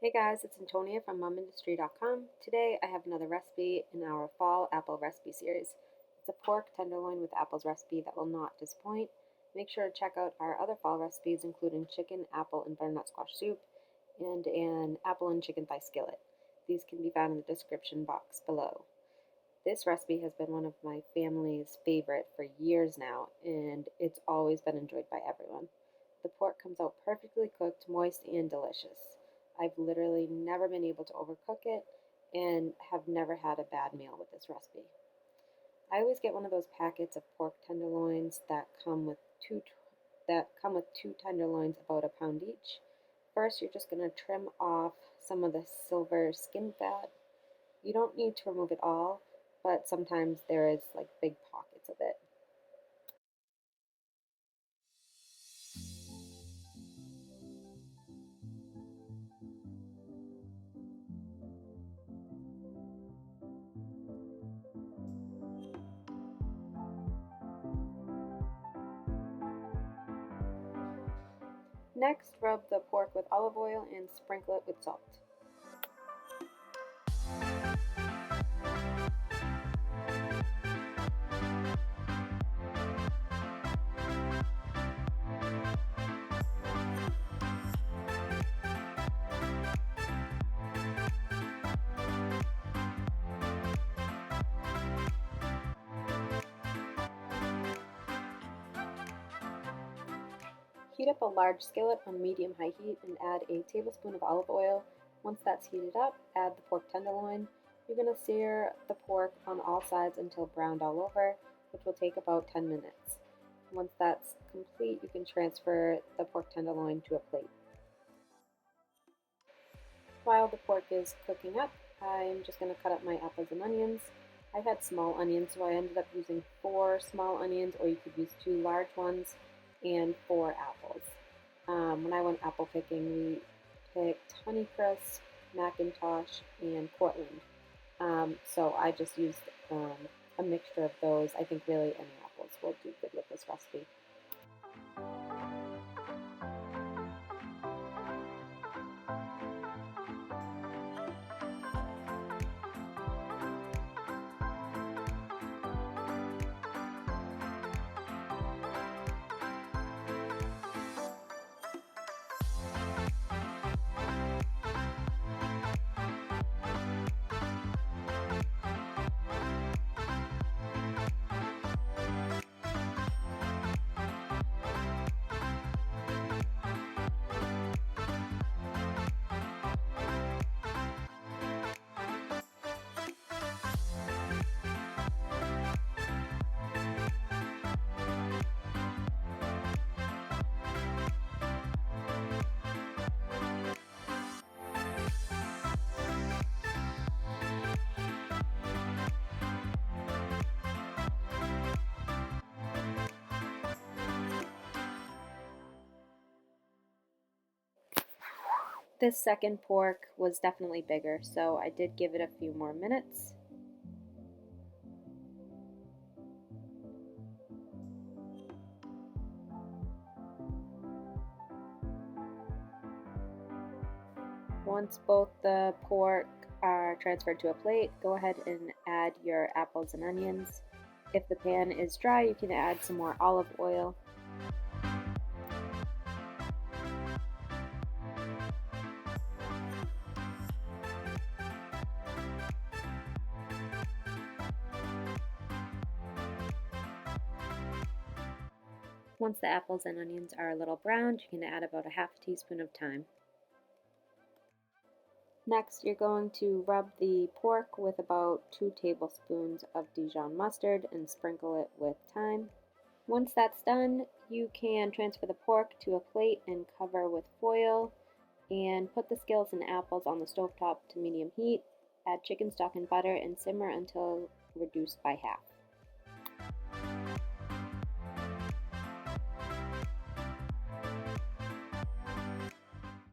Hey guys, it's Antonia from mumindustry.com. Today I have another recipe in our fall apple recipe series. It's a pork tenderloin with apples recipe that will not disappoint. Make sure to check out our other fall recipes including chicken, apple, and butternut squash soup and an apple and chicken thigh skillet. These can be found in the description box below. This recipe has been one of my family's favorite for years now, and it's always been enjoyed by everyone. The pork comes out perfectly cooked, moist, and delicious. I've literally never been able to overcook it and have never had a bad meal with this recipe. I always get one of those packets of pork tenderloins that come with two tenderloins about a pound each. First, you're just going to trim off some of the silver skin fat. You don't need to remove it all, but sometimes there is like big pockets of it. Next, rub the pork with olive oil and sprinkle it with salt. Heat up a large skillet on medium-high heat and add a tablespoon of olive oil. Once that's heated up, add the pork tenderloin. You're going to sear the pork on all sides until browned all over, which will take about 10 minutes. Once that's complete, you can transfer the pork tenderloin to a plate. While the pork is cooking up, I'm just going to cut up my apples and onions. I had small onions, so I ended up using 4 small onions, or you could use 2 large ones, and 4 apples. When I went apple picking, we picked Honeycrisp, Macintosh, and Cortland. So I just used a mixture of those. I think really any apples will do good with this recipe. This second pork was definitely bigger, so I did give it a few more minutes. Once both the pork are transferred to a plate, go ahead and add your apples and onions. If the pan is dry, you can add some more olive oil. Once the apples and onions are a little browned, you can add about a half teaspoon of thyme. Next, you're going to rub the pork with about 2 tablespoons of Dijon mustard and sprinkle it with thyme. Once that's done, you can transfer the pork to a plate and cover with foil and put the skillets and apples on the stovetop to medium heat. Add chicken stock and butter and simmer until reduced by half.